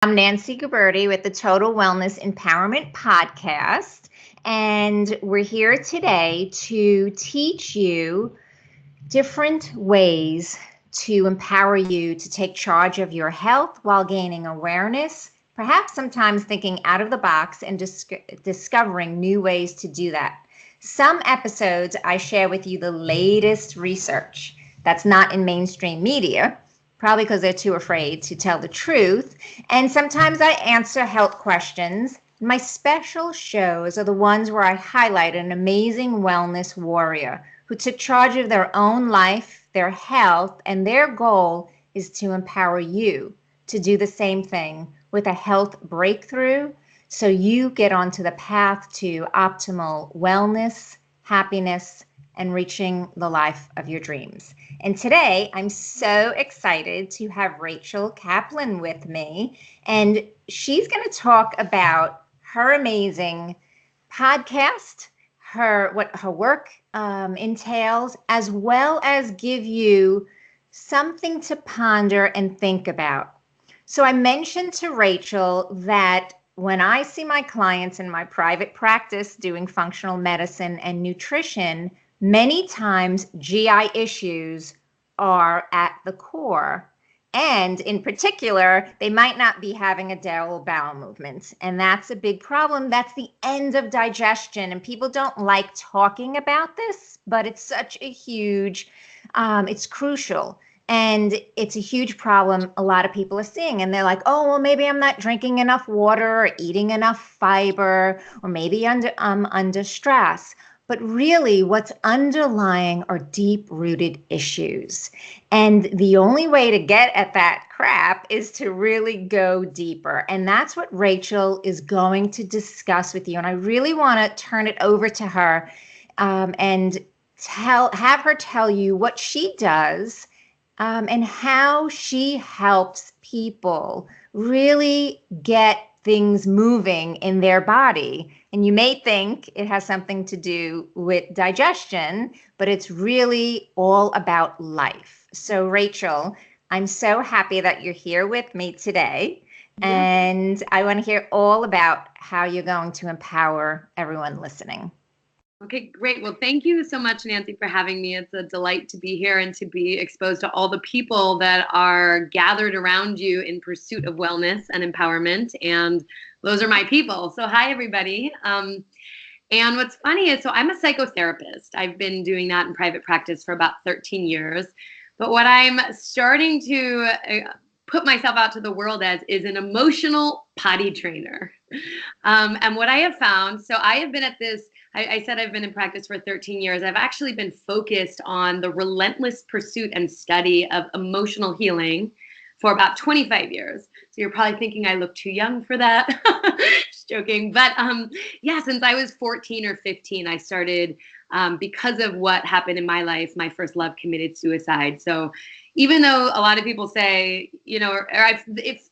I'm Nancy Guberti with the Total Wellness Empowerment Podcast, and we're here today to teach you different ways to empower you to take charge of your health while gaining awareness, perhaps sometimes thinking out of the box and discovering new ways to do that. Some episodes I share with you the latest research that's not in mainstream media, probably because they're too afraid to tell the truth. And sometimes I answer health questions. My special shows are the ones where I highlight an amazing wellness warrior who took charge of their own life, their health, and their goal is to empower you to do the same thing with a health breakthrough so you get onto the path to optimal wellness, happiness, and reaching the life of your dreams. And today, I'm so excited to have Rachel Kaplan with me, and she's going to talk about her amazing podcast, what her work entails, as well as give you something to ponder and think about. So I mentioned to Rachel that when I see my clients in my private practice doing functional medicine and nutrition, many times GI issues are at the core. And in particular, they might not be having a dull bowel movement. And that's a big problem. That's the end of digestion. And people don't like talking about this, but it's such a huge, it's crucial. And it's a huge problem a lot of people are seeing. And they're like, oh, well, maybe I'm not drinking enough water or eating enough fiber, or maybe I'm under stress. But really, what's underlying are deep-rooted issues. And the only way to get at that crap is to really go deeper. And that's what Rachel is going to discuss with you. And I really want to turn it over to her and have her tell you what she does and how she helps people really get things moving in their body. And you may think it has something to do with digestion, but it's really all about life. So Rachel, I'm so happy that you're here with me today. And I want to hear all about how you're going to empower everyone listening. Okay, great. Well, thank you so much, Nancy, for having me. It's a delight to be here and to be exposed to all the people that are gathered around you in pursuit of wellness and empowerment. And those are my people. So hi, everybody. And what's funny is, so I'm a psychotherapist. I've been doing that in private practice for about 13 years. But what I'm starting to put myself out to the world as is an emotional potty trainer. And what I have found, so I have been at this, I said I've been in practice for 13 years. I've actually been focused on the relentless pursuit and study of emotional healing for about 25 years. So you're probably thinking I look too young for that. Just joking. But yeah, since I was 14 or 15, I started, because of what happened in my life, my first love committed suicide. So even though a lot of people say, you know,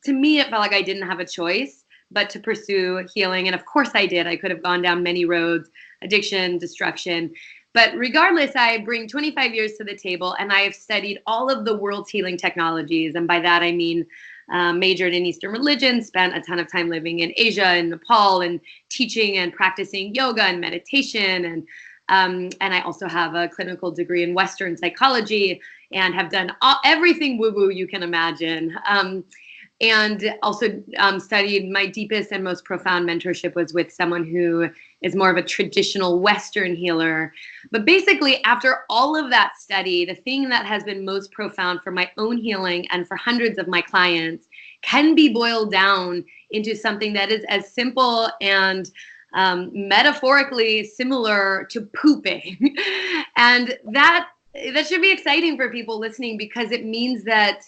to me, it felt like I didn't have a choice but to pursue healing. And of course I did. I could have gone down many roads, addiction, destruction. But regardless, I bring 25 years to the table, and I have studied all of the world's healing technologies. And by that, I mean majored in Eastern religion, spent a ton of time living in Asia and Nepal and teaching and practicing yoga and meditation. And I also have a clinical degree in Western psychology and have done everything woo-woo you can imagine. And also studied, my deepest and most profound mentorship was with someone who is more of a traditional Western healer. But basically, after all of that study, the thing that has been most profound for my own healing and for hundreds of my clients can be boiled down into something that is as simple and metaphorically similar to pooping. And that should be exciting for people listening, because it means that,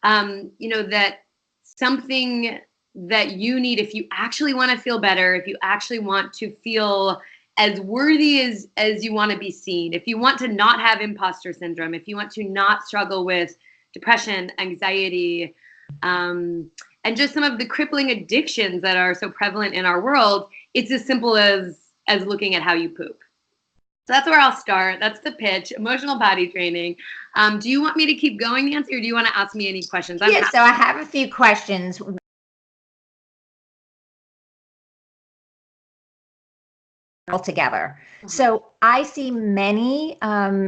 that something that you need, if you actually want to feel better, if you actually want to feel as worthy as you want to be seen, if you want to not have imposter syndrome, if you want to not struggle with depression, anxiety, and just some of the crippling addictions that are so prevalent in our world, it's as simple as looking at how you poop. So that's where I'll start. That's the pitch, emotional potty training. Do you want me to keep going, Nancy, or do you want to ask me any questions? Yeah, so I have a few questions. altogether. So I see many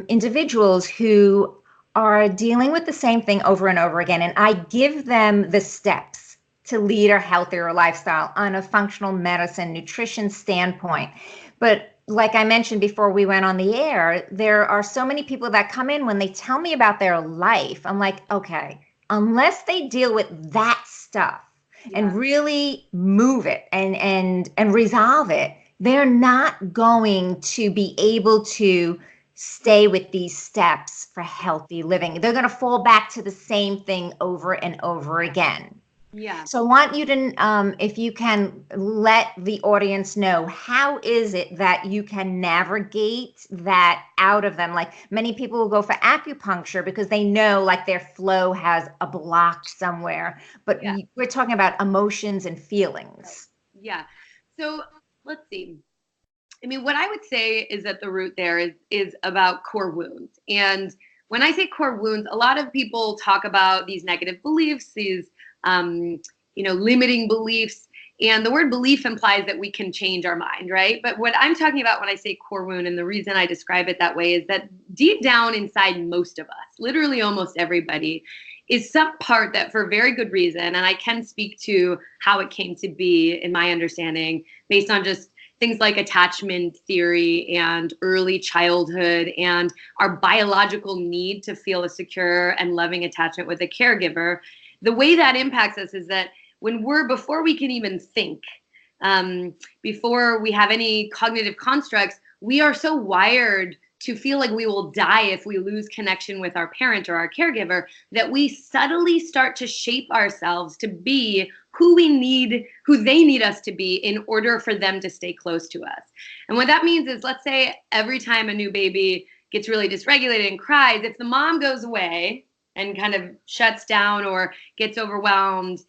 individuals who are dealing with the same thing over and over again, and I give them the steps to lead a healthier lifestyle on a functional medicine, nutrition standpoint. But like I mentioned before we went on the air, there are so many people that come in when they tell me about their life. I'm like, okay, unless they deal with that stuff and really move it and resolve it, they're not going to be able to stay with these steps for healthy living. They're going to fall back to the same thing over and over again. Yeah. So I want you to, if you can let the audience know, how is it that you can navigate that out of them? Like many people will go for acupuncture because they know like their flow has a block somewhere, but we're talking about emotions and feelings. Yeah. So let's see. I mean, what I would say is that the root there is about core wounds. And when I say core wounds, a lot of people talk about these negative beliefs, these limiting beliefs. And the word belief implies that we can change our mind, right? But what I'm talking about when I say core wound, and the reason I describe it that way, is that deep down inside most of us, literally almost everybody, is some part that for very good reason, and I can speak to how it came to be in my understanding based on just things like attachment theory and early childhood and our biological need to feel a secure and loving attachment with a caregiver. The way that impacts us is that before we can even think, before we have any cognitive constructs, we are so wired to feel like we will die if we lose connection with our parent or our caregiver that we subtly start to shape ourselves to be who they need us to be in order for them to stay close to us. And what that means is, let's say every time a new baby gets really dysregulated and cries, if the mom goes away and kind of shuts down or gets overwhelmed,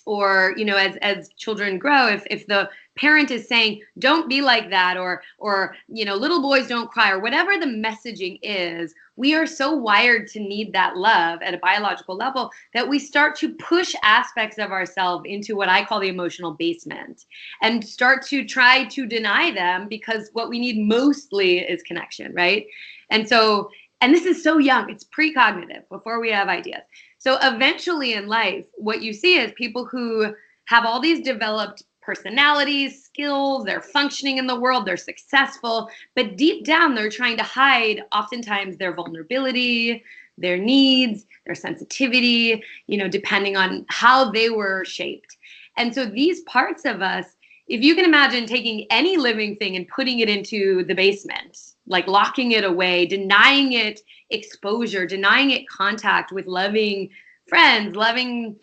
or as children grow, if the parent is saying don't be like that, or little boys don't cry, or whatever the messaging is, we are so wired to need that love at a biological level that we start to push aspects of ourselves into what I call the emotional basement and start to try to deny them, because what we need mostly is connection, right? And this is so young, it's precognitive, before we have ideas. So eventually in life, what you see is people who have all these developed personalities, skills, they're functioning in the world, they're successful, but deep down they're trying to hide oftentimes their vulnerability, their needs, their sensitivity, depending on how they were shaped. And so these parts of us, if you can imagine taking any living thing and putting it into the basement, like locking it away, denying it exposure, denying it contact with loving friends, loving,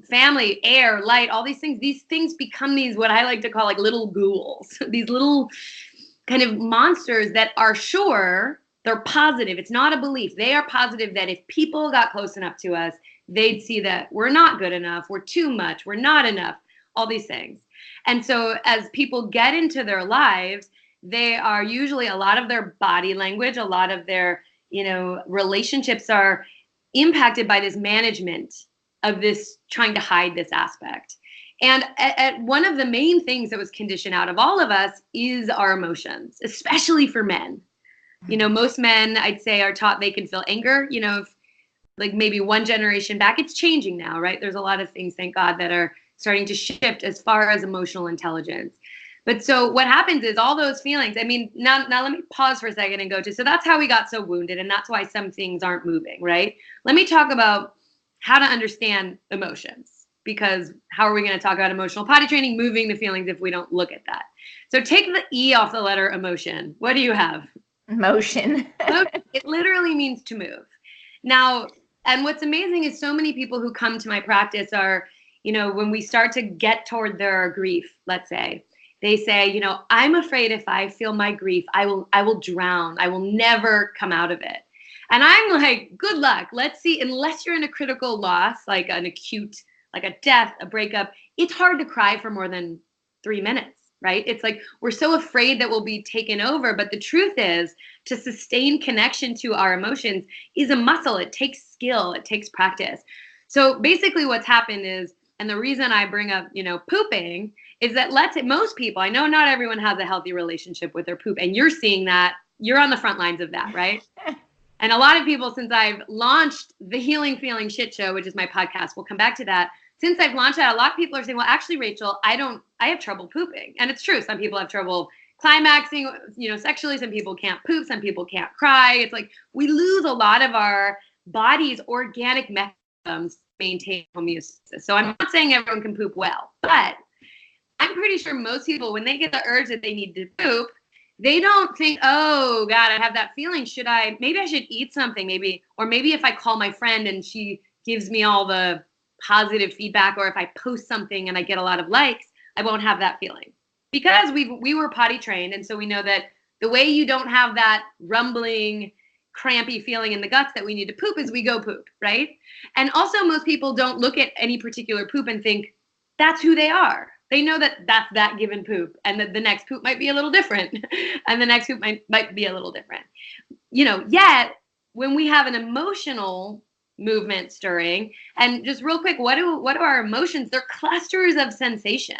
family, air, light, all these things become these, what I like to call like little ghouls, these little kind of monsters that are sure, they're positive. It's not a belief. They are positive that if people got close enough to us, they'd see that we're not good enough, we're too much, we're not enough, all these things. And so as people get into their lives, they are usually, a lot of their body language, a lot of their, relationships are impacted by this management of this, trying to hide this aspect. And at one of the main things that was conditioned out of all of us is our emotions, especially for men. Most men, I'd say, are taught they can feel anger, if, like maybe one generation back. It's changing now, right? There's a lot of things, thank God, that are starting to shift as far as emotional intelligence. But so what happens is all those feelings, I mean, now let me pause for a second and go to, so that's how we got so wounded, and that's why some things aren't moving, right? Let me talk about how to understand emotions, because how are we going to talk about emotional potty training, moving the feelings, if we don't look at that? So take the E off the letter emotion. What do you have? Motion. It literally means to move. Now, and what's amazing is so many people who come to my practice are, when we start to get toward their grief, let's say, they say, I'm afraid if I feel my grief, I will drown. I will never come out of it. And I'm like, good luck. Let's see, unless you're in a critical loss, like an acute, like a death, a breakup, it's hard to cry for more than 3 minutes, right? It's like, we're so afraid that we'll be taken over. But the truth is, to sustain connection to our emotions is a muscle. It takes skill. It takes practice. So basically what's happened is, And the reason I bring up, pooping is that most people, I know not everyone has a healthy relationship with their poop, and you're seeing that. You're on the front lines of that, right? And a lot of people, since I've launched the Healing Feeling Shit Show, which is my podcast, we'll come back to that. Since I've launched that, a lot of people are saying, well, actually, Rachel, I have trouble pooping. And it's true. Some people have trouble climaxing, sexually. Some people can't poop. Some people can't cry. It's like we lose a lot of our body's organic mechanisms to maintain homeostasis. So I'm not saying everyone can poop well, but I'm pretty sure most people, when they get the urge that they need to poop, they don't think, oh God, I have that feeling. Maybe I should eat something, or maybe if I call my friend and she gives me all the positive feedback, or if I post something and I get a lot of likes, I won't have that feeling. Because we were potty trained, and so we know that the way you don't have that rumbling, crampy feeling in the guts that we need to poop is we go poop, right? And also most people don't look at any particular poop and think that's who they are. They know that that's that given poop, and that the next poop might be a little different, and the next poop might be a little different. Yet when we have an emotional movement stirring, and just real quick, what do our emotions? They're clusters of sensation.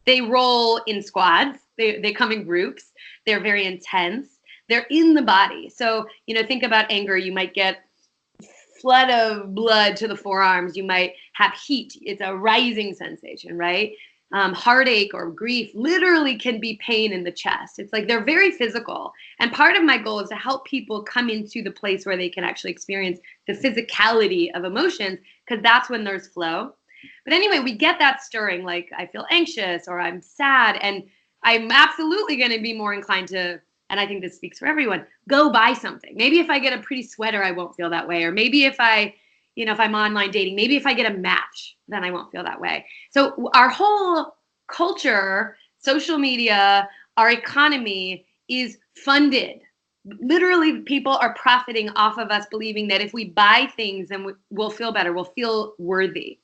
They roll in squads. They come in groups. They're very intense. They're in the body. So, think about anger. You might get flood of blood to the forearms. You might have heat. It's a rising sensation, right? Heartache or grief literally can be pain in the chest. It's like they're very physical. And part of my goal is to help people come into the place where they can actually experience the physicality of emotions, because that's when there's flow. But anyway, we get that stirring, like I feel anxious or I'm sad, and I'm absolutely going to be more inclined to, and I think this speaks for everyone, go buy something. Maybe if I get a pretty sweater, I won't feel that way. Or maybe if if I'm online dating, maybe if I get a match, then I won't feel that way. So our whole culture, social media, our economy is funded. Literally, people are profiting off of us believing that if we buy things, then we'll feel better, we'll feel worthy.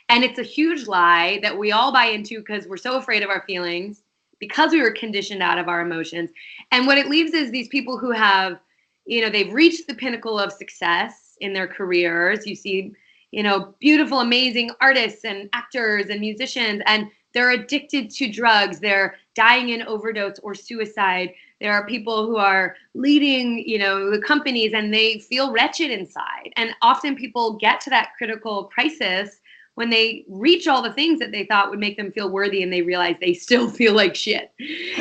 And it's a huge lie that we all buy into because we're so afraid of our feelings, because we were conditioned out of our emotions. And what it leaves is these people who have, they've reached the pinnacle of success in their careers. You see, beautiful, amazing artists and actors and musicians, and they're addicted to drugs. They're dying in overdose or suicide. There are people who are leading, the companies, and they feel wretched inside. And often people get to that critical crisis when they reach all the things that they thought would make them feel worthy, and they realize they still feel like shit.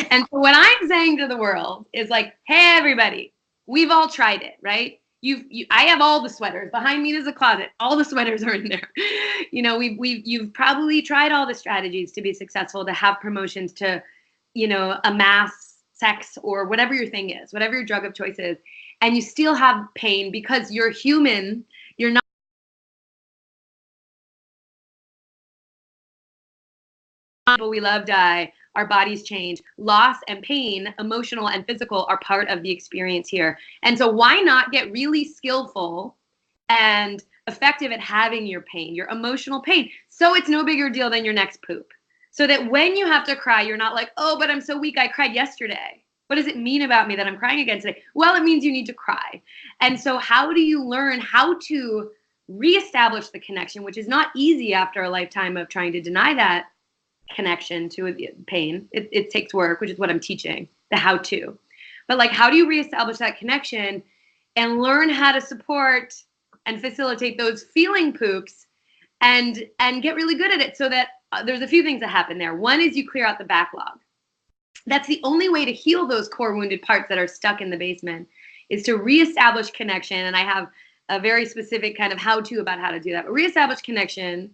And so what I'm saying to the world is like, hey, everybody, we've all tried it, right? I have all the sweaters behind me. There's a closet. All the sweaters are in there. You've probably tried all the strategies to be successful, to have promotions, to, amass sex, or whatever your thing is, whatever your drug of choice is, and you still have pain because you're human. You're not. People we love die, our bodies change. Loss and pain, emotional and physical, are part of the experience here. And so why not get really skillful and effective at having your pain, your emotional pain, so it's no bigger deal than your next poop. So that when you have to cry, you're not like, oh, but I'm so weak, I cried yesterday. What does it mean about me that I'm crying again today? Well, it means you need to cry. And so how do you learn how to reestablish the connection, which is not easy after a lifetime of trying to deny that connection to pain. It takes work, which is what I'm teaching, the how-to. But like, how do you reestablish that connection and learn how to support and facilitate those feeling poops and get really good at it, so that there's a few things that happen there. One is you clear out the backlog. That's the only way to heal those core wounded parts that are stuck in the basement, is to reestablish connection. And I have a very specific kind of how-to about how to do that. But reestablish connection.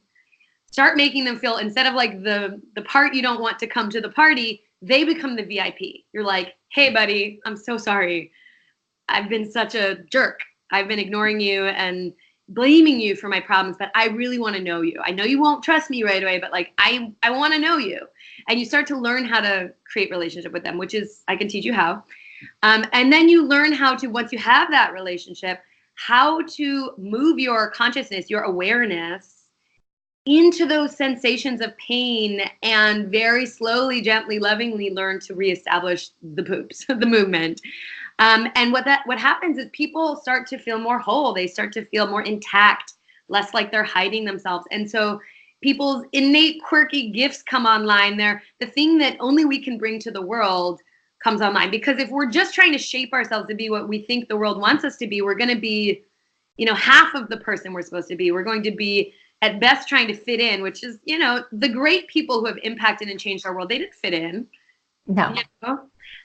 Start making them feel, instead of like the part you don't want to come to the party, they become the VIP. You're like, hey, buddy, I'm so sorry. I've been such a jerk. I've been ignoring you and blaming you for my problems, but I really want to know you. I know you won't trust me right away, but like, I want to know you. And you start to learn how to create relationship with them, which is, I can teach you how. And then you learn how to, once you have that relationship, how to move your consciousness, your awareness, into those sensations of pain, and very slowly, gently, lovingly learn to reestablish the poops, the movement. And what happens is people start to feel more whole. They start to feel more intact, less like they're hiding themselves. And so people's innate quirky gifts come online. They're the thing that only we can bring to the world comes online. Because if we're just trying to shape ourselves to be what we think the world wants us to be, we're going to be, half of the person we're supposed to be. We're going to be at best trying to fit in, which is, the great people who have impacted and changed our world, they didn't fit in. No,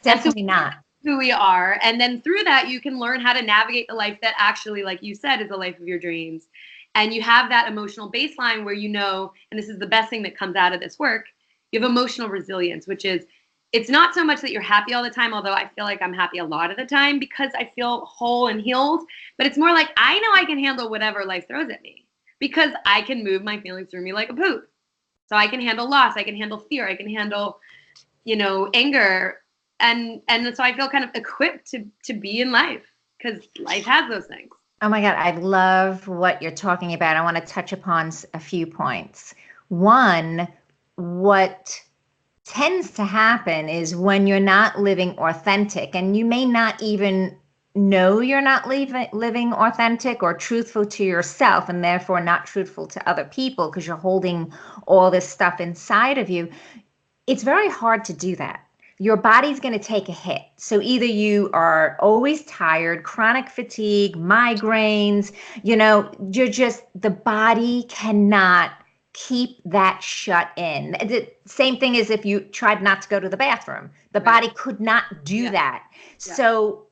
definitely not. Who we are. And then through that, you can learn how to navigate the life that actually, like you said, is the life of your dreams. And you have that emotional baseline where and this is the best thing that comes out of this work, you have emotional resilience, which is, it's not so much that you're happy all the time, although I feel like I'm happy a lot of the time because I feel whole and healed. But it's more like, I know I can handle whatever life throws at me because I can move my feelings through me like a poop. So I can handle loss, I can handle fear, I can handle, anger. And so I feel kind of equipped to be in life because life has those things. Oh my God, I love what you're talking about. I want to touch upon a few points. One, what tends to happen is when you're not living authentic, and you may not even know you're not living authentic or truthful to yourself, and therefore not truthful to other people because you're holding all this stuff inside of you. It's very hard to do that. Your body's going to take a hit. So either you are always tired, chronic fatigue, migraines, the body cannot keep that shut in. The same thing as if you tried not to go to the bathroom. The body could not do that. Yeah. So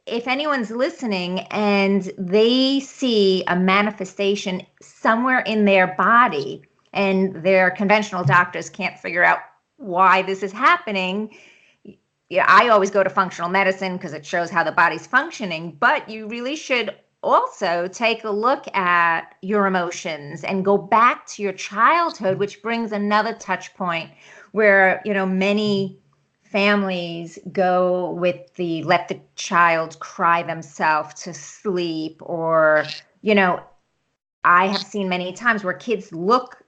if anyone's listening and they see a manifestation somewhere in their body and their conventional doctors can't figure out why this is happening, I always go to functional medicine because it shows how the body's functioning, but you really should also take a look at your emotions and go back to your childhood, which brings another touch point where, many families go with the let the child cry themselves to sleep, or, I have seen many times where kids look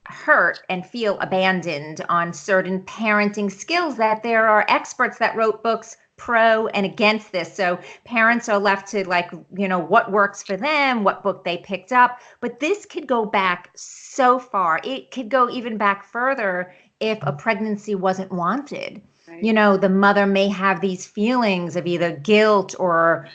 hurt and feel abandoned on certain parenting skills that there are experts that wrote books pro and against this. So parents are left to what works for them, what book they picked up. But this could go back so far. It could go even back further if a pregnancy wasn't wanted. Right. The mother may have these feelings of either guilt or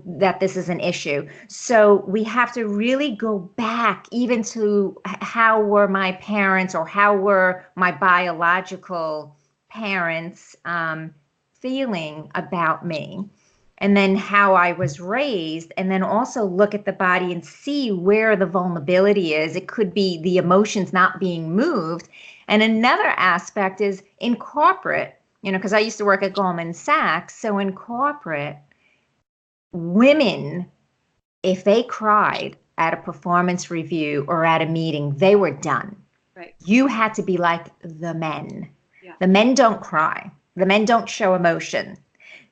that this is an issue. So we have to really go back even to how were my parents or how were my biological parents feeling about me, and then how I was raised, and then also look at the body and see where the vulnerability is. It could be the emotions not being moved. And another aspect is in corporate, because I used to work at Goldman Sachs. So in corporate, women, if they cried at a performance review or at a meeting, they were done. Right. You had to be like the men. Yeah. The men don't cry. The men don't show emotion.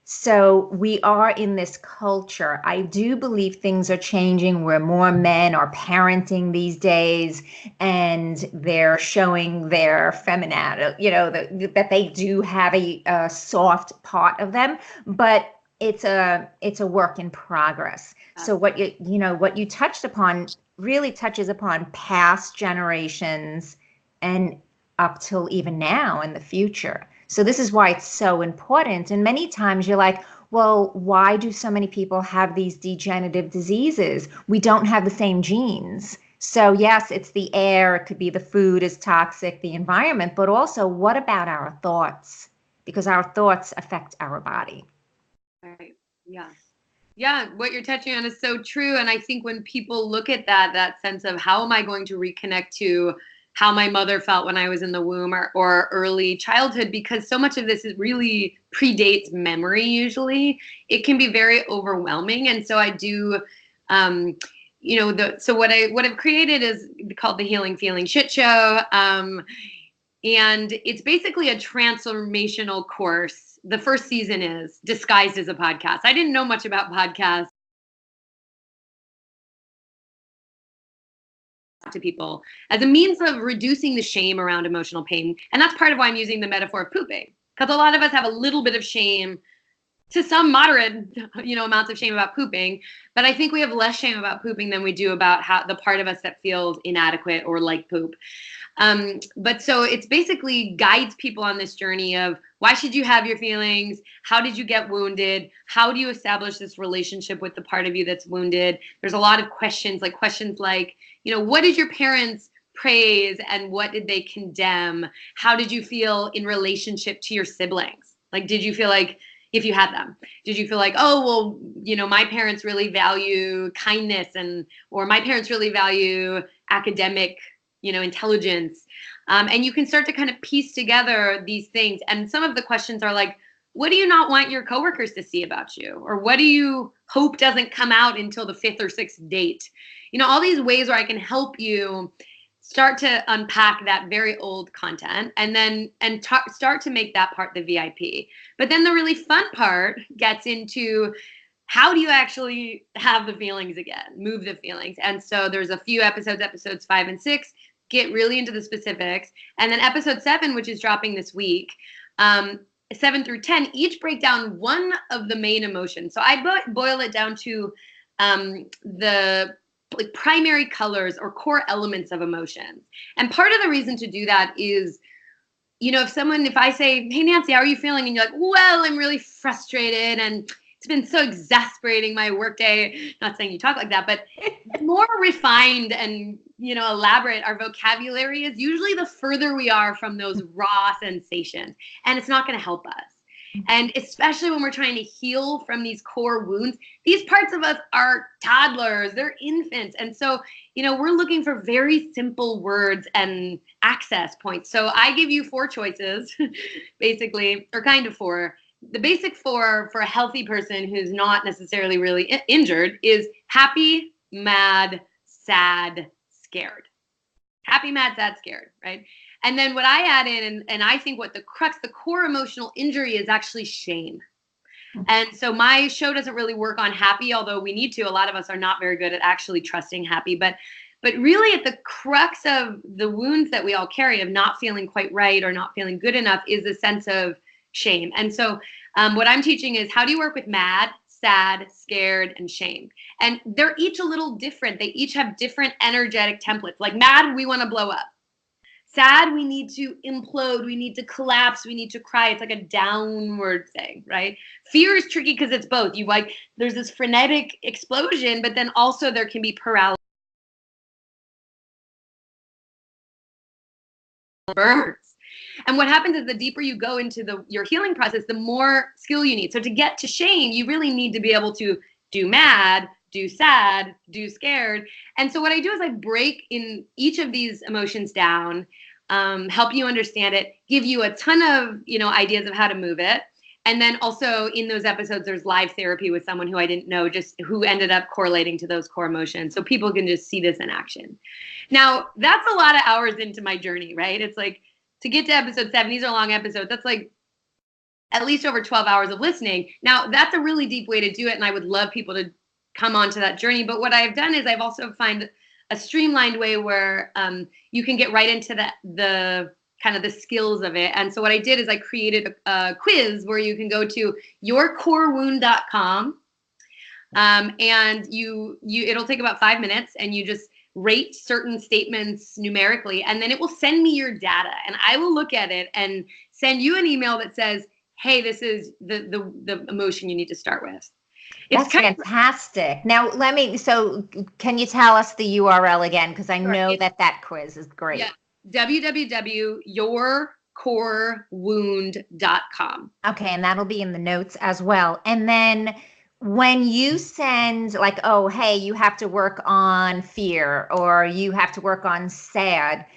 So we are in this culture. I do believe things are changing where more men are parenting these days and they're showing their femininity, that they do have a soft part of them, but it's a work in progress. So what you touched upon really touches upon past generations and up till even now in the future. So this is why it's so important. And many times you're like, well, why do so many people have these degenerative diseases? We don't have the same genes. So yes, it's the air, it could be the food is toxic, the environment, but also what about our thoughts? Because our thoughts affect our body. Right. Yeah. Yeah. What you're touching on is so true. And I think when people look at that sense of how am I going to reconnect to how my mother felt when I was in the womb or early childhood, because so much of this is really predates memory usually, it can be very overwhelming. And so I do, so what I've created is called the Healing Feeling Shit Show. And it's basically a transformational course. The first season is disguised as a podcast. I didn't know much about podcasts. To people as a means of reducing the shame around emotional pain. And that's part of why I'm using the metaphor of pooping, because a lot of us have a little bit of shame to some moderate, amounts of shame about pooping. But I think we have less shame about pooping than we do about how the part of us that feels inadequate or like poop. But so it's basically guides people on this journey of why should you have your feelings? How did you get wounded? How do you establish this relationship with the part of you that's wounded? There's a lot of questions like, what did your parents praise and what did they condemn? How did you feel in relationship to your siblings? Like, did you feel like, if you had them, did you feel like, oh, well, my parents really value kindness or my parents really value academic intelligence. And you can start to kind of piece together these things. And some of the questions are like, what do you not want your coworkers to see about you? Or what do you hope doesn't come out until the 5th or 6th date? All these ways where I can help you start to unpack that very old content and start to make that part the VIP. But then the really fun part gets into how do you actually have the feelings again, move the feelings. And so there's a few episodes 5 and 6, get really into the specifics. And then episode 7, which is dropping this week, 7 through 10, each break down one of the main emotions. So I boil it down to the primary colors or core elements of emotions. And part of the reason to do that is, if I say, hey, Nancy, how are you feeling? And you're like, well, I'm really frustrated and it's been so exasperating my workday. Not saying you talk like that, but more refined and, elaborate our vocabulary is, usually the further we are from those raw sensations. And it's not going to help us. And especially when we're trying to heal from these core wounds, these parts of us are toddlers, they're infants. And so, we're looking for very simple words and access points. So I give you 4 choices, basically, or kind of 4. The basic 4 for a healthy person who's not necessarily really injured is happy, mad, sad, scared. Happy, mad, sad, scared, right? And then what I add in, and I think what the core emotional injury is actually shame. And so my show doesn't really work on happy, although we need to. A lot of us are not very good at actually trusting happy. But really at the crux of the wounds that we all carry of not feeling quite right or not feeling good enough is a sense of shame. And so what I'm teaching is, how do you work with mad, sad, scared, and shame? And they're each a little different. They each have different energetic templates. Like mad, we want to blow up. Sad, we need to implode, we need to collapse, we need to cry. It's like a downward thing, right? Fear is tricky because it's both. There's this frenetic explosion, but then also there can be paralysis. Burns. And what happens is, the deeper you go into your healing process, the more skill you need. So to get to shame, you really need to be able to do mad, do sad, do scared. And so what I do is I break in each of these emotions down, help you understand it, give you a ton of, ideas of how to move it. And then also in those episodes, there's live therapy with someone who I didn't know, just who ended up correlating to those core emotions. So people can just see this in action. Now, that's a lot of hours into my journey, right? It's like, to get to episode 7, these are long episodes. That's like at least over 12 hours of listening. Now, that's a really deep way to do it. And I would love people to come onto that journey. But what I've done is I've also found a streamlined way where you can get right into the kind of the skills of it. And so what I did is I created a quiz where you can go to yourcorewound.com and it'll take about 5 minutes, and you just rate certain statements numerically, and then it will send me your data, and I will look at it and send you an email that says, hey, this is the emotion you need to start with. That's fantastic. Now, so can you tell us the URL again? Because I know that quiz is great. Yeah, www.yourcorewound.com. Okay, and that'll be in the notes as well. And then when you send like, oh, hey, you have to work on fear or you have to work on sad,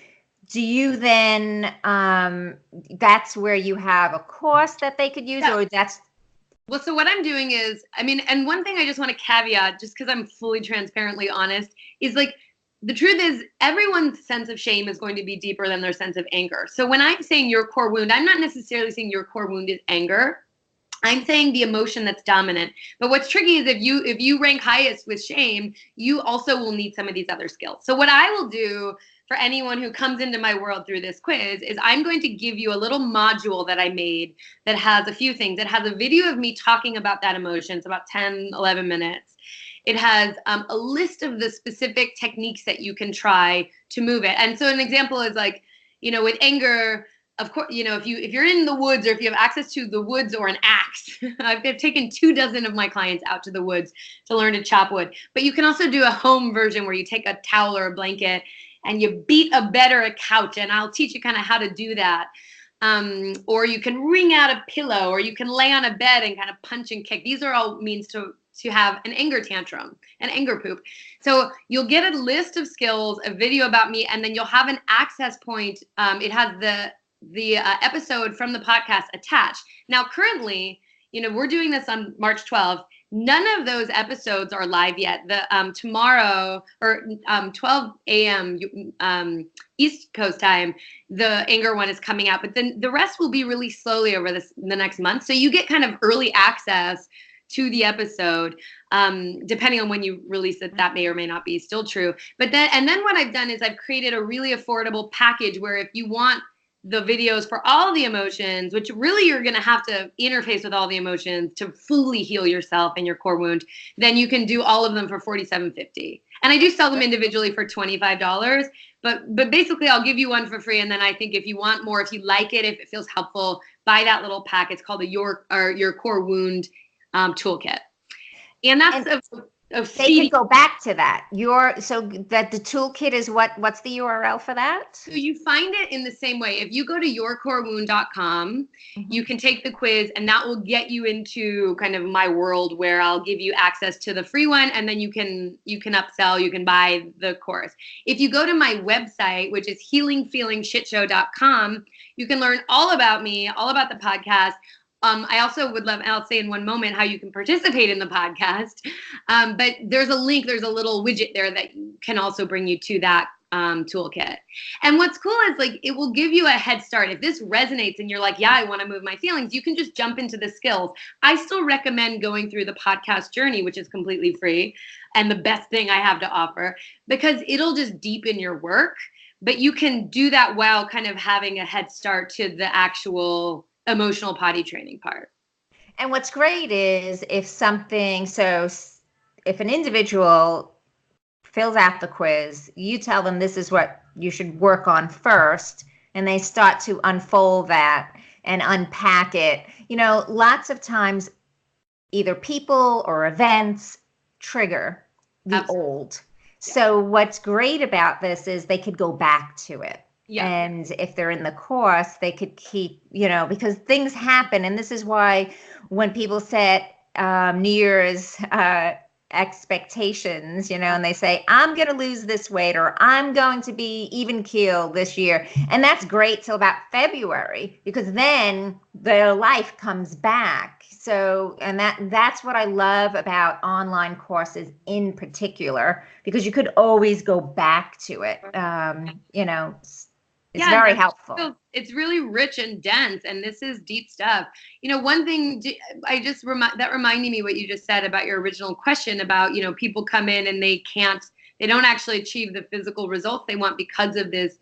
do you then, that's where you have a course that they could use, or that's... Well, so what I'm doing is, and one thing I just want to caveat, just because I'm fully transparently honest, is like, the truth is everyone's sense of shame is going to be deeper than their sense of anger. So when I'm saying your core wound, I'm not necessarily saying your core wound is anger. I'm saying the emotion that's dominant. But what's tricky is if you rank highest with shame, you also will need some of these other skills. So what I will do for anyone who comes into my world through this quiz is I'm going to give you a little module that I made that has a few things. It has a video of me talking about that emotion. It's about 10, 11 minutes. It has a list of the specific techniques that you can try to move it. And so an example is like, with anger, of course, if you're in the woods or if you have access to the woods or an axe, I've taken 24 of my clients out to the woods to learn to chop wood. But you can also do a home version where you take a towel or a blanket and you beat a bed or a couch, and I'll teach you kind of how to do that. Or you can wring out a pillow, or you can lay on a bed and kind of punch and kick. These are all means to have an anger tantrum, an anger poop. So you'll get a list of skills, a video about me, and then you'll have an access point. It has the episode from the podcast attached. Now, currently, we're doing this on March 12th. None of those episodes are live yet. The tomorrow or 12 a.m. East Coast time, the anger one is coming out, but then the rest will be released slowly over the next month. So you get kind of early access to the episode, depending on when you release it. That may or may not be still true. But then what I've done is I've created a really affordable package where if you want the videos for all the emotions, which really you're going to have to interface with all the emotions to fully heal yourself and your core wound, then you can do all of them for $47.50. And I do sell them individually for $25. But basically, I'll give you one for free. And then I think if you want more, if you like it, if it feels helpful, buy that little pack. It's called your core wound toolkit. And that's they could go back to that. So that the toolkit is what's the URL for that? So you find it in the same way. If you go to yourcorewound.com, you can take the quiz, and that will get you into kind of my world where I'll give you access to the free one, and then you can upsell, you can buy the course. If you go to my website, which is healingfeelingshitshow.com, you can learn all about me, all about the podcast. I also would love, and I'll say in one moment how you can participate in the podcast. But there's a link, there's a little widget there that can also bring you to that toolkit. And what's cool is like, it will give you a head start. If this resonates and you're like, yeah, I want to move my feelings, you can just jump into the skills. I still recommend going through the podcast journey, which is completely free and the best thing I have to offer, because it'll just deepen your work. But you can do that while kind of having a head start to the actual emotional potty training part. And what's great is if an individual fills out the quiz, you tell them this is what you should work on first, and they start to unfold that and unpack it. Lots of times either people or events trigger the Absolutely. old. Yeah. So what's great about this is they could go back to it. Yeah. And if they're in the course, they could keep, because things happen. And this is why when people set New Year's expectations, and they say, I'm going to lose this weight, or I'm going to be even keeled this year. And that's great till about February, because then their life comes back. So, and that's what I love about online courses in particular, because you could always go back to it. It's very helpful. It's really rich and dense, and this is deep stuff. One thing that reminded me what you just said about your original question about, people come in and they don't actually achieve the physical results they want because of this,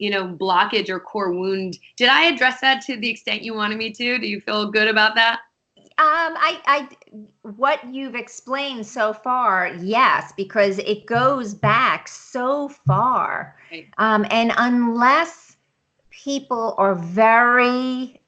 blockage or core wound. Did I address that to the extent you wanted me to? Do you feel good about that? What you've explained so far, yes, because it goes back so far. Right. And unless people are very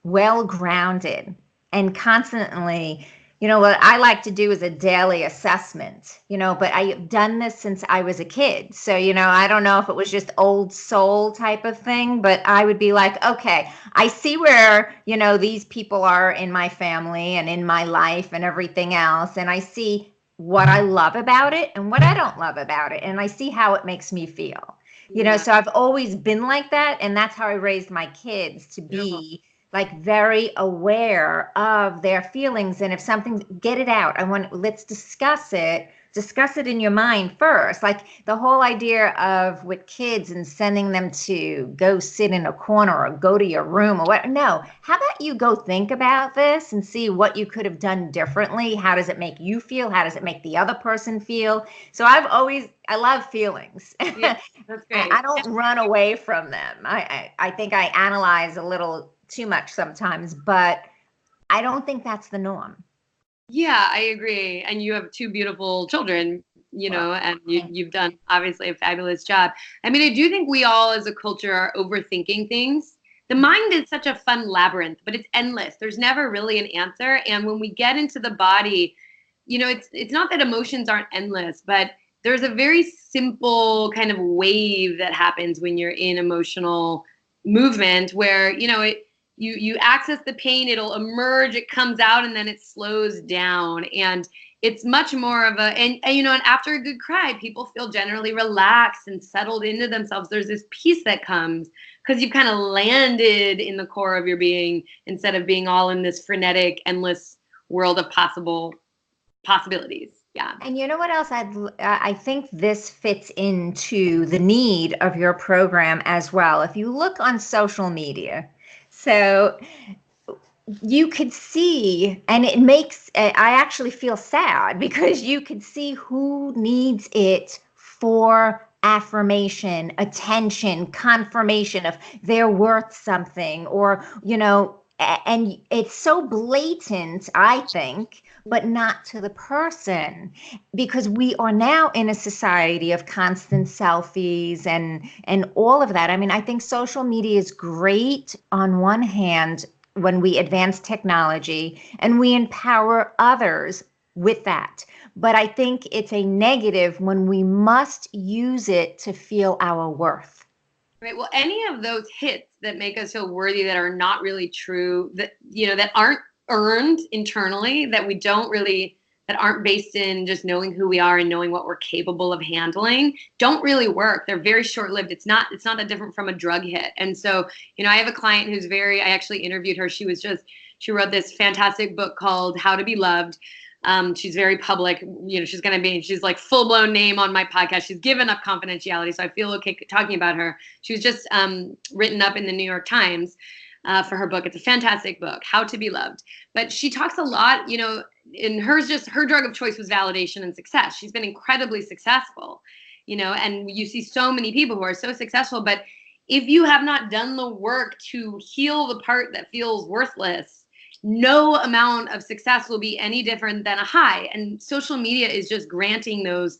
well grounded and constantly, what I like to do is a daily assessment, but I've done this since I was a kid. So, I don't know if it was just old soul type of thing, but I would be like, okay, I see where, these people are in my family and in my life and everything else. And I see what I love about it and what I don't love about it. And I see how it makes me feel, so I've always been like that. And that's how I raised my kids to be like very aware of their feelings. And if something, get it out. Let's discuss it, discuss it in your mind first. Like the whole idea of with kids and sending them to go sit in a corner or go to your room or what. No, how about you go think about this and see what you could have done differently? How does it make you feel? How does it make the other person feel? So I love feelings. Yeah, that's great. I don't run away from them. I think I analyze a little too much sometimes, but I don't think that's the norm. Yeah, I agree. And you have two beautiful children, Well, and thank you've done obviously a fabulous job. I mean, I do think we all as a culture are overthinking things. The mind is such a fun labyrinth, but it's endless. There's never really an answer. And when we get into the body, it's not that emotions aren't endless, but there's a very simple kind of wave that happens when you're in emotional movement where, you access the pain, it'll emerge, it comes out, and then it slows down. And it's much more of and after a good cry, people feel generally relaxed and settled into themselves. There's this peace that comes because you've kind of landed in the core of your being instead of being all in this frenetic, endless world of possibilities. Yeah. And you know what else I think this fits into the need of your program as well. If you look on social media, so you could see, and it makes, I actually feel sad because you could see who needs it for affirmation, attention, confirmation of they're worth something, or, and it's so blatant, I think, but not to the person, because we are now in a society of constant selfies and all of that. I mean, I think social media is great on one hand when we advance technology and we empower others with that. But I think it's a negative when we must use it to feel our worth. Right. Well, any of those hits that make us feel worthy that are not really true, that aren't earned internally, that aren't based in just knowing who we are and knowing what we're capable of handling, don't really work. They're very short-lived. It's not that different from a drug hit. And so, I have a client I actually interviewed her. She wrote this fantastic book called How to Be Loved. She's very public, she's like full blown name on my podcast. She's given up confidentiality, so I feel okay talking about her. She was just written up in the New York Times for her book. It's a fantastic book, How to Be Loved. But she talks a lot, in hers, just her drug of choice was validation and success. She's been incredibly successful, and you see so many people who are so successful. But if you have not done the work to heal the part that feels worthless, no amount of success will be any different than a high. And social media is just granting those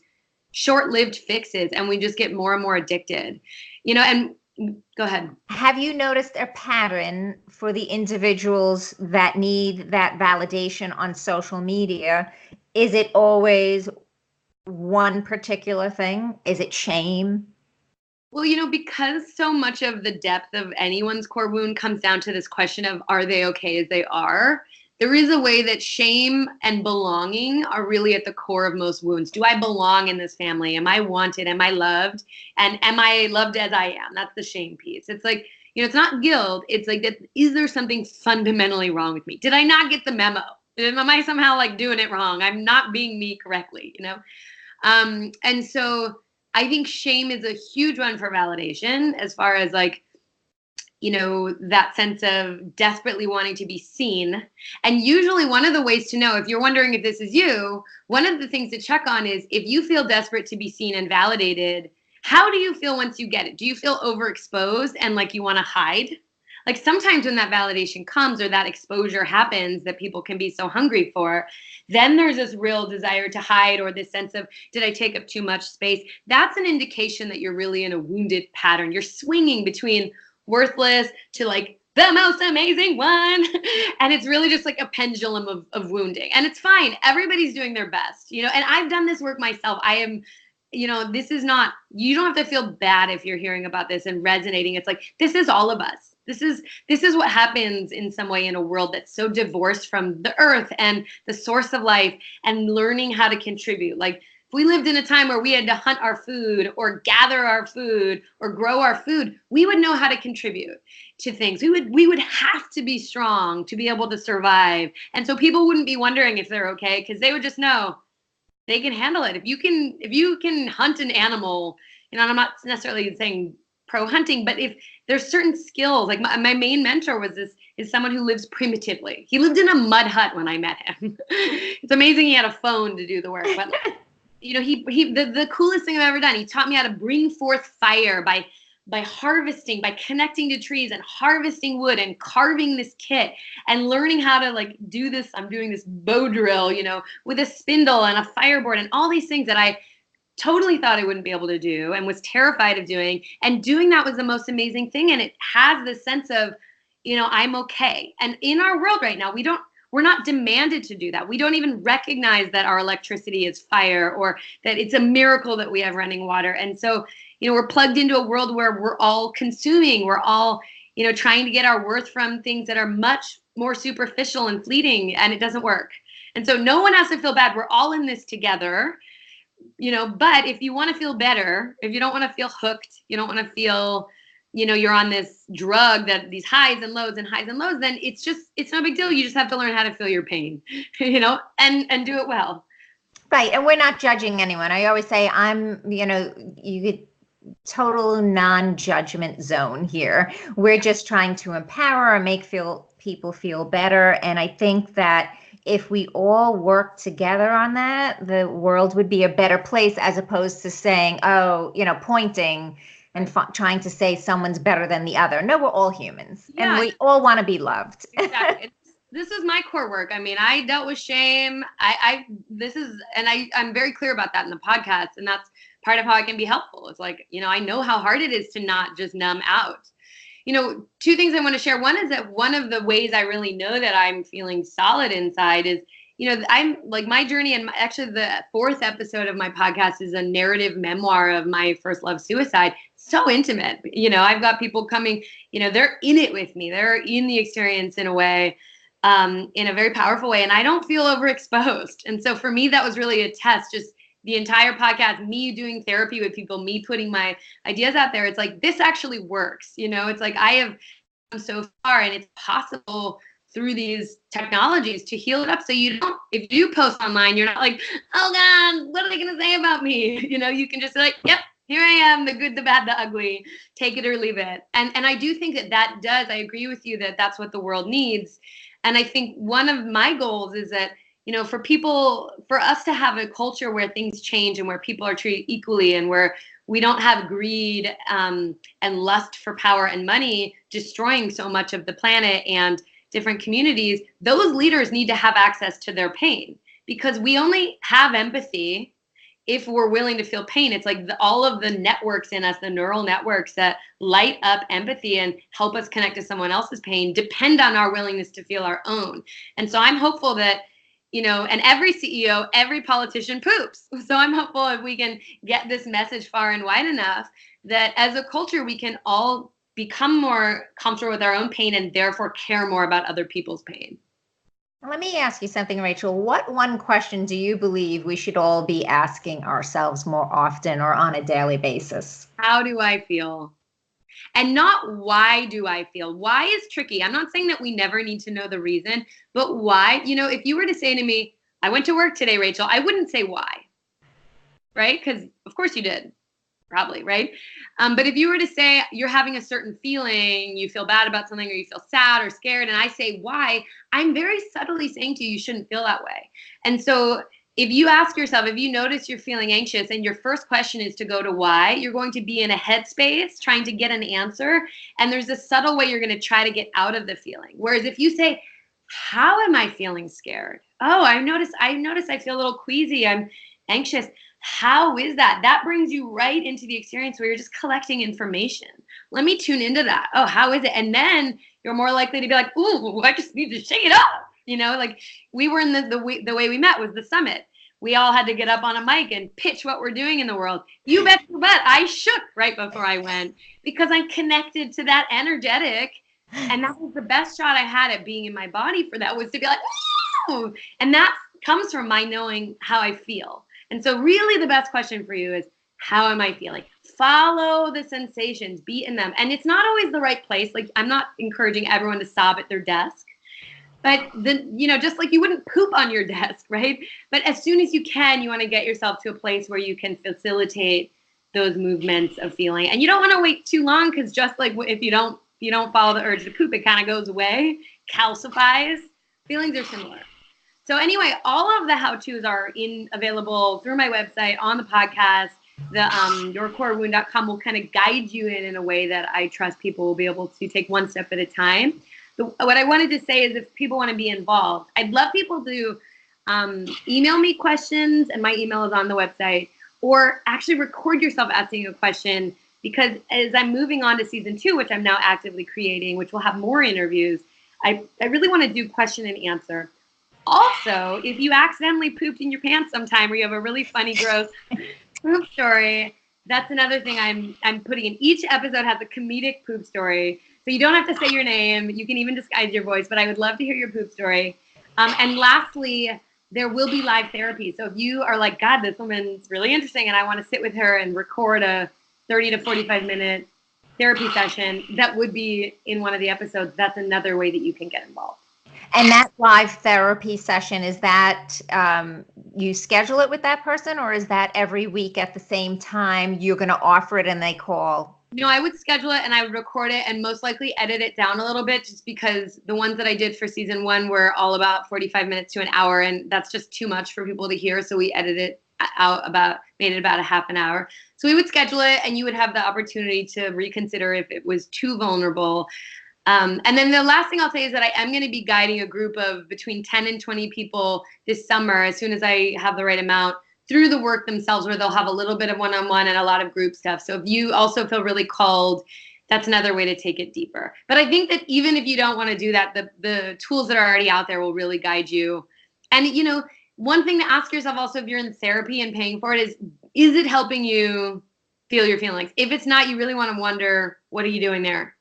short-lived fixes, and we just get more and more addicted. And go ahead. Have you noticed a pattern for the individuals that need that validation on social media? Is it always one particular thing? Is it shame? Well, because so much of the depth of anyone's core wound comes down to this question of, are they okay as they are? There is a way that shame and belonging are really at the core of most wounds. Do I belong in this family? Am I wanted? Am I loved? And am I loved as I am? That's the shame piece. It's like, it's not guilt. It's like, is there something fundamentally wrong with me? Did I not get the memo? Am I somehow like doing it wrong? I'm not being me correctly, And so I think shame is a huge one for validation, as far as like, that sense of desperately wanting to be seen. And usually one of the ways to know, if you're wondering if this is you, one of the things to check on is if you feel desperate to be seen and validated, how do you feel once you get it? Do you feel overexposed and like you want to hide? Like sometimes when that validation comes or that exposure happens that people can be so hungry for, then there's this real desire to hide, or this sense of, did I take up too much space? That's an indication that you're really in a wounded pattern. You're swinging between worthless to like the most amazing one. And it's really just like a pendulum of wounding. And it's fine. Everybody's doing their best, and I've done this work myself. I am, this is not, you don't have to feel bad if you're hearing about this and resonating. It's like, this is all of us. This is what happens in some way in a world that's so divorced from the earth and the source of life and learning how to contribute. Like if we lived in a time where we had to hunt our food or gather our food or grow our food, we would know how to contribute to things. We would have to be strong to be able to survive. And so people wouldn't be wondering if they're okay, because they would just know they can handle it. If you can hunt an animal, and I'm not necessarily saying pro hunting, but if there's certain skills, like my main mentor is someone who lives primitively. He lived in a mud hut when I met him. It's amazing he had a phone to do the work, but the coolest thing I've ever done. He taught me how to bring forth fire by harvesting, by connecting to trees and harvesting wood and carving this kit and learning how to like do this. I'm doing this bow drill, with a spindle and a fireboard and all these things that I totally thought I wouldn't be able to do and was terrified of doing. And doing that was the most amazing thing. And it has this sense of, I'm okay. And in our world right now, we're not demanded to do that. We don't even recognize that our electricity is fire or that it's a miracle that we have running water. And so, we're plugged into a world where we're all consuming. We're all, trying to get our worth from things that are much more superficial and fleeting, and it doesn't work. And so no one has to feel bad. We're all in this together, but if you want to feel better, if you don't want to feel hooked, you don't want to feel, you're on this drug that these highs and lows, then it's no big deal. You just have to learn how to feel your pain, and do it well. Right. And we're not judging anyone. I always say you get total non-judgment zone here. We're just trying to empower and make people feel better. And I think that if we all work together on that, the world would be a better place, as opposed to saying, pointing and trying to say someone's better than the other. No, we're all humans, and we all want to be loved. Exactly. This is my core work. I mean, I dealt with shame. I'm very clear about that in the podcast, and that's part of how I can be helpful. It's like, I know how hard it is to not just numb out. Two things I want to share. One is that one of the ways I really know that I'm feeling solid inside is, I'm like my journey, and actually the 4th episode of my podcast is a narrative memoir of my first love suicide. So intimate. I've got people coming, they're in it with me. They're in the experience in a way, in a very powerful way. And I don't feel overexposed. And so for me, that was really a test. Just the entire podcast, me doing therapy with people, me putting my ideas out there. It's like, this actually works. It's like I have come so far, and it's possible through these technologies to heal it up. So if you post online, you're not like, oh God, what are they going to say about me? You can just be like, yep, here I am, the good, the bad, the ugly, take it or leave it. And I do think I agree with you that that's what the world needs. And I think one of my goals is that, for us to have a culture where things change and where people are treated equally and where we don't have greed and lust for power and money destroying so much of the planet and different communities, those leaders need to have access to their pain, because we only have empathy if we're willing to feel pain. It's like all of the networks in us, the neural networks that light up empathy and help us connect to someone else's pain, depend on our willingness to feel our own. And so I'm hopeful that, and every CEO, every politician poops. So I'm hopeful if we can get this message far and wide enough that as a culture, we can all become more comfortable with our own pain and therefore care more about other people's pain. Let me ask you something, Rachel. What one question do you believe we should all be asking ourselves more often or on a daily basis? How do I feel? And not why do I feel? Why is tricky. I'm not saying that we never need to know the reason, but why? If you were to say to me, I went to work today, Rachel, I wouldn't say why, right? Because of course you did. Probably, right? But if you were to say you're having a certain feeling, you feel bad about something, or you feel sad or scared, and I say why, I'm very subtly saying to you, you shouldn't feel that way. And so if you ask yourself, if you notice you're feeling anxious and your first question is to go to why, you're going to be in a headspace trying to get an answer. And there's a subtle way you're going to try to get out of the feeling. Whereas if you say, how am I feeling scared? Oh, I notice I feel a little queasy. I'm anxious. How is that? That brings you right into the experience where you're just collecting information. Let me tune into that. Oh, how is it? And then you're more likely to be like, ooh, I just need to shake it up. Like we were in the way we met was the summit. We all had to get up on a mic and pitch what we're doing in the world. You bet your butt, I shook right before I went because I'm connected to that energetic. And that was the best shot I had at being in my body for that, was to be like, ooh. And that comes from my knowing how I feel. And so really the best question for you is, how am I feeling? Follow the sensations, be in them. And it's not always the right place. Like, I'm not encouraging everyone to sob at their desk. But just like you wouldn't poop on your desk, right? But as soon as you can, you want to get yourself to a place where you can facilitate those movements of feeling. And you don't want to wait too long, because just like if you don't follow the urge to poop, it kind of goes away, calcifies. Feelings are similar. So anyway, all of the how-tos are available through my website, on the podcast. The yourcorewound.com will kind of guide you in a way that I trust people will be able to take one step at a time. What I wanted to say is, if people want to be involved, I'd love people to email me questions, and my email is on the website, or actually record yourself asking a question, because as I'm moving on to season 2, which I'm now actively creating, which will have more interviews, I really want to do question and answer. Also, if you accidentally pooped in your pants sometime, or you have a really funny, gross poop story, that's another thing I'm putting in. Each episode has a comedic poop story. So you don't have to say your name. You can even disguise your voice, but I would love to hear your poop story. And lastly, there will be live therapy. So if you are like, God, this woman's really interesting, and I want to sit with her and record a 30 to 45-minute therapy session, that would be in one of the episodes. That's another way that you can get involved. And that live therapy session, is that you schedule it with that person, or is that every week at the same time you're going to offer it and they call? I would schedule it, and I would record it, and most likely edit it down a little bit, just because the ones that I did for season 1 were all about 45 minutes to an hour, and that's just too much for people to hear. So we edited it out, made it about a half an hour. So we would schedule it, and you would have the opportunity to reconsider if it was too vulnerable. And then the last thing I'll say is that I am going to be guiding a group of between 10 and 20 people this summer, as soon as I have the right amount, through the work themselves, where they'll have a little bit of one-on-one and a lot of group stuff. So if you also feel really called, that's another way to take it deeper. But I think that even if you don't want to do that, the tools that are already out there will really guide you. And, one thing to ask yourself also, if you're in therapy and paying for it, is it helping you feel your feelings? If it's not, you really want to wonder, what are you doing there?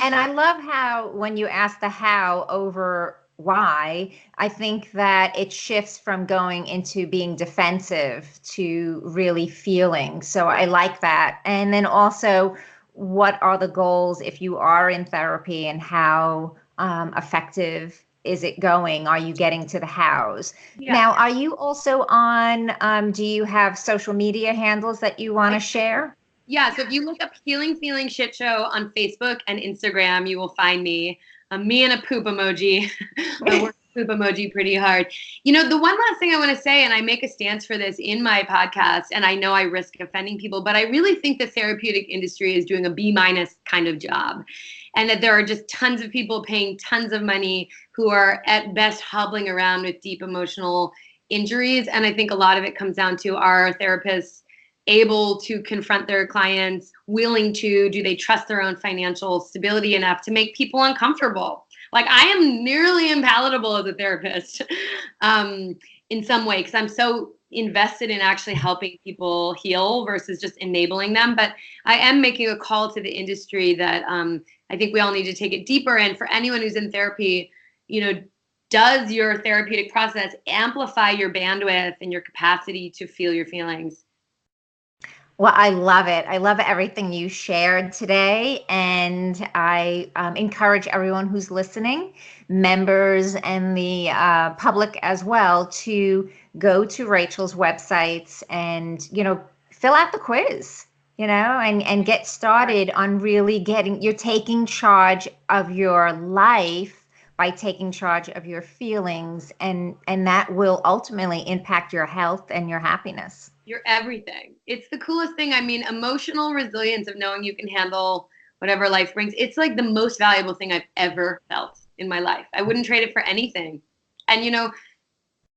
And I love how when you ask the how over why, I think that it shifts from going into being defensive to really feeling. So I like that. And then also, what are the goals if you are in therapy, and how effective is it going? Are you getting to the hows? Yeah. Now, are you also on, do you have social media handles that you want to share? Yeah, so if you look up Healing Feeling Shit Show on Facebook and Instagram, you will find me. Me and a poop emoji. I work poop emoji pretty hard. The one last thing I want to say, and I make a stance for this in my podcast, and I know I risk offending people, but I really think the therapeutic industry is doing a B- kind of job. And that there are just tons of people paying tons of money who are at best hobbling around with deep emotional injuries. And I think a lot of it comes down to, our therapists able to confront their clients, do they trust their own financial stability enough to make people uncomfortable? Like, I am nearly unpalatable as a therapist in some way, because I'm so invested in actually helping people heal versus just enabling them. But I am making a call to the industry that I think we all need to take it deeper. And for anyone who's in therapy, does your therapeutic process amplify your bandwidth and your capacity to feel your feelings? Well, I love it. I love everything you shared today. And I encourage everyone who's listening, members and the public as well, to go to Rachel's websites and, fill out the quiz, and get started on really you're taking charge of your life by taking charge of your feelings. And that will ultimately impact your health and your happiness. You're everything. It's the coolest thing. I mean, emotional resilience of knowing you can handle whatever life brings. It's like the most valuable thing I've ever felt in my life. I wouldn't trade it for anything. And,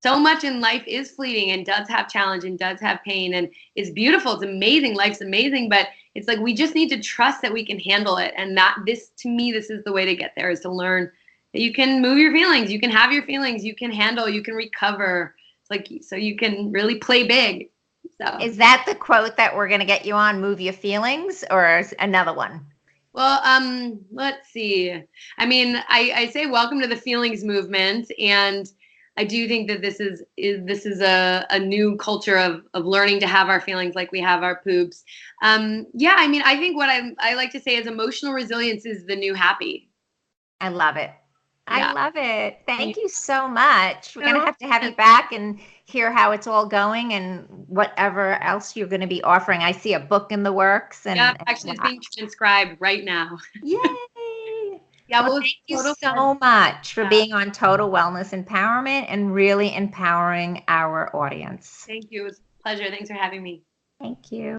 so much in life is fleeting and does have challenge and does have pain and is beautiful. It's amazing. Life's amazing. But it's like, we just need to trust that we can handle it. And to me, this is the way to get there, is to learn that you can move your feelings. You can have your feelings. You can handle, you can recover. It's like, so you can really play big. So. Is that the quote that we're going to get you on, move your feelings, or another one? Well, let's see. I mean, I say welcome to the feelings movement, and I do think that this is a new culture of learning to have our feelings like we have our poops. Yeah, I mean, I think what I like to say is emotional resilience is the new happy. I love it. I Yeah. love it. Thank you so much. We're going So, to have you back and hear how it's all going and whatever else you're going to be offering. I see a book in the works yeah, and actually it's being transcribed right now. yay. Yeah, Well, well, thank you total so much for pleasure. being on Total Wellness Empowerment and really empowering our audience. Thank you. It was a pleasure. Thanks for having me. Thank you.